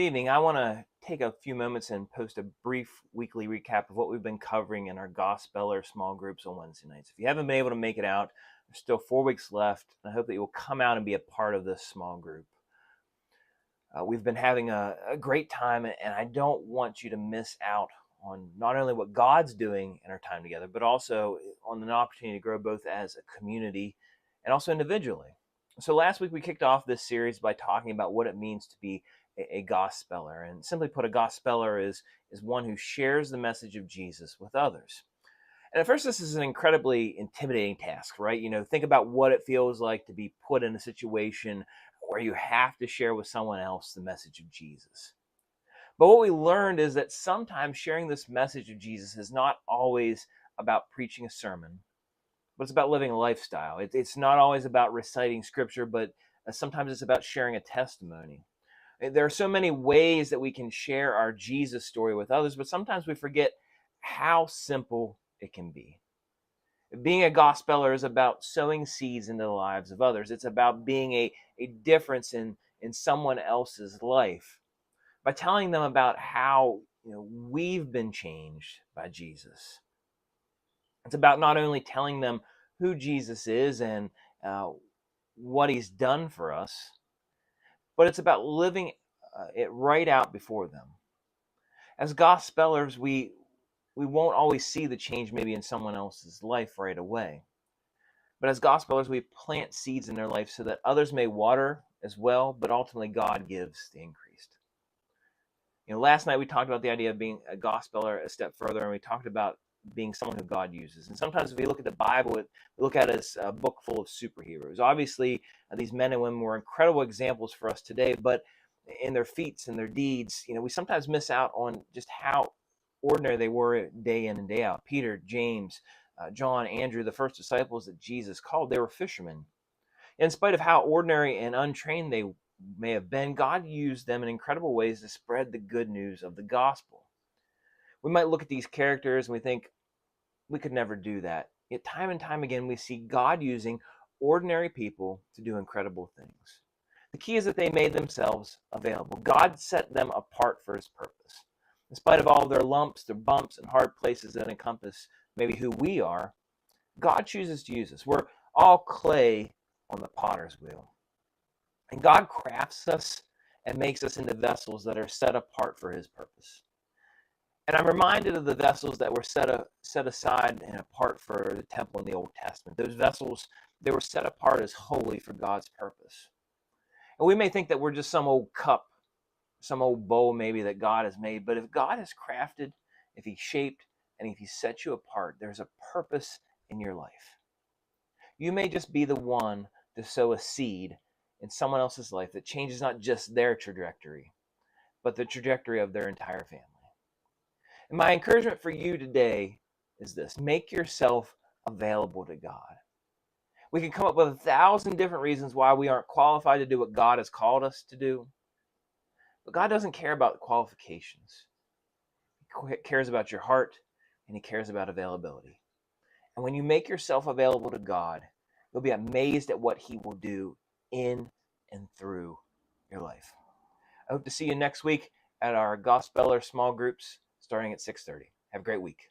evening. I want to take a few moments and post a brief weekly recap of what we've been covering in our Gospeller small groups on Wednesday nights. If you haven't been able to make it out, there's still 4 weeks left, and I hope that you will come out and be a part of this small group. We've been having a great time, and I don't want you to miss out on not only what God's doing in our time together, but also on an opportunity to grow both as a community and also individually. So last week we kicked off this series by talking about what it means to be a gospeller. And simply put, a gospeller is one who shares the message of Jesus with others. And at first, this is an incredibly intimidating task, right? Think about what it feels like to be put in a situation where you have to share with someone else the message of Jesus. But what we learned is that sometimes sharing this message of Jesus is not always about preaching a sermon, but it's about living a lifestyle. It's not always about reciting scripture, but sometimes it's about sharing a testimony. There are so many ways that we can share our Jesus story with others, but sometimes we forget how simple it can be. Being a gospeller is about sowing seeds into the lives of others. It's about being a difference in someone else's life by telling them about how we've been changed by Jesus. It's about not only telling them who Jesus is and what he's done for us, but it's about living it right out before them. As gospelers, we won't always see the change maybe in someone else's life right away. But as gospelers, we plant seeds in their life so that others may water as well, but ultimately God gives the increase. Last night we talked about the idea of being a gospeler a step further, and we talked about being someone who God uses. And sometimes if we look at the Bible, we look at it as a book full of superheroes. Obviously, these men and women were incredible examples for us today, but in their feats and their deeds, we sometimes miss out on just how ordinary they were day in and day out. Peter, James, John, Andrew, the first disciples that Jesus called, they were fishermen. In spite of how ordinary and untrained they may have been, God used them in incredible ways to spread the good news of the gospel. We might look at these characters and we think, we could never do that. Yet time and time again, we see God using ordinary people to do incredible things. The key is that they made themselves available. God set them apart for his purpose. In spite of all their lumps, their bumps, and hard places that encompass maybe who we are, God chooses to use us. We're all clay on the potter's wheel. And God crafts us and makes us into vessels that are set apart for his purpose. And I'm reminded of the vessels that were set aside and apart for the temple in the Old Testament. Those vessels, they were set apart as holy for God's purpose. And we may think that we're just some old cup, some old bowl maybe that God has made. But if God has crafted, if he shaped, and if he set you apart, there's a purpose in your life. You may just be the one to sow a seed in someone else's life that changes not just their trajectory, but the trajectory of their entire family. And my encouragement for you today is this: make yourself available to God. We can come up with 1,000 different reasons why we aren't qualified to do what God has called us to do. But God doesn't care about qualifications. He cares about your heart, and he cares about availability. And when you make yourself available to God, you'll be amazed at what he will do in and through your life. I hope to see you next week at our Gospeller small groups starting at 6:30. Have a great week.